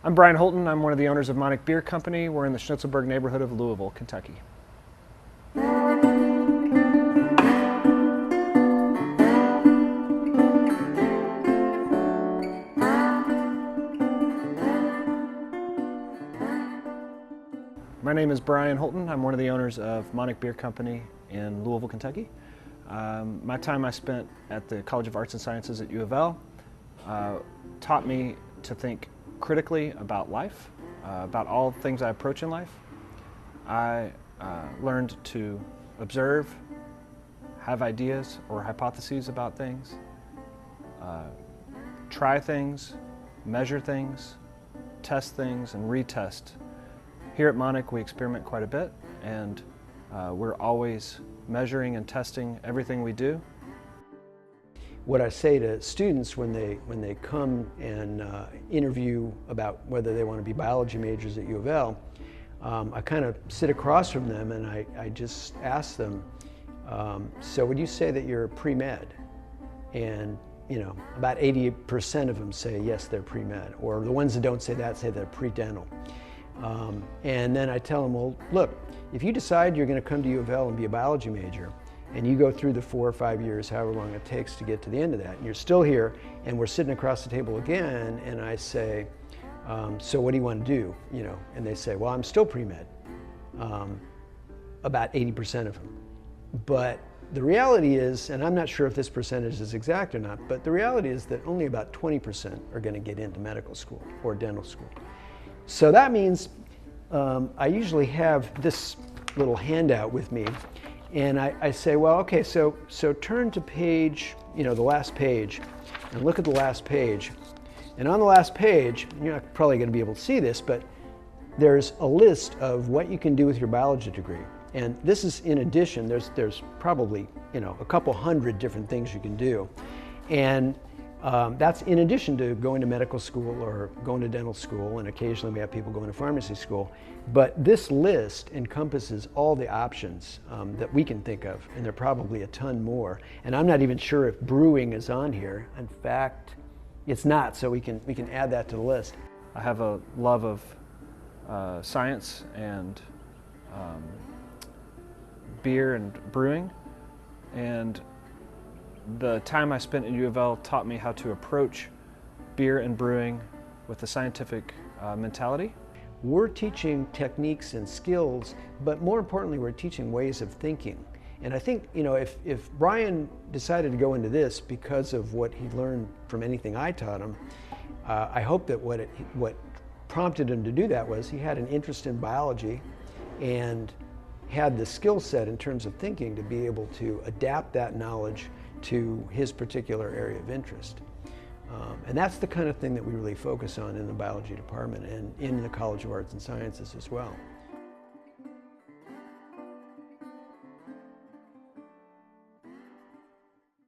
I'm Brian Holton. I'm one of the owners of Monnik Beer Company. We're in the Schnitzelburg neighborhood of Louisville, Kentucky. My name is Brian Holton. I'm one of the owners of Monnik Beer Company in Louisville, Kentucky. My time I spent at the College of Arts and Sciences at UofL taught me to think critically about life, about all things I approach in life. I learned to observe, have ideas or hypotheses about things, try things, measure things, test things, and retest. Here at Monnik, we experiment quite a bit, and we're always measuring and testing everything we do. What I say to students when they come and interview about whether they want to be biology majors at UofL, I kind of sit across from them and I just ask them, so would you say that you're pre-med? And about 80% of them say yes, they're pre-med, or the ones that don't say that say they're pre-dental. And then I tell them, well, look, if you decide you're going to come to UofL and be a biology major, and you go through the 4 or 5 years, however long it takes to get to the end of that, and you're still here, and we're sitting across the table again, and I say, so what do you want to do? And they say, well, I'm still pre-med, about 80% of them. But the reality is, and I'm not sure if this percentage is exact or not, but the reality is that only about 20% are going to get into medical school or dental school. So that means I usually have this little handout with me, and I say, well, okay, so turn to page, the last page, and look at the last page. And on the last page, you're not probably going to be able to see this, but there's a list of what you can do with your biology degree. And this is in addition, there's probably, a couple hundred different things you can do. And that's in addition to going to medical school or going to dental school, and occasionally we have people going to pharmacy school. But this list encompasses all the options that we can think of, and there are probably a ton more. And I'm not even sure if brewing is on here. In fact, it's not, so we can add that to the list. I have a love of science and beer and brewing, and the time I spent at UofL taught me how to approach beer and brewing with a scientific mentality. We're teaching techniques and skills, but more importantly, we're teaching ways of thinking. And I think, if Brian decided to go into this because of what he learned from anything I taught him, I hope that what prompted him to do that was he had an interest in biology and had the skill set in terms of thinking to be able to adapt that knowledge to his particular area of interest. And that's the kind of thing that we really focus on in the biology department and in the College of Arts and Sciences as well.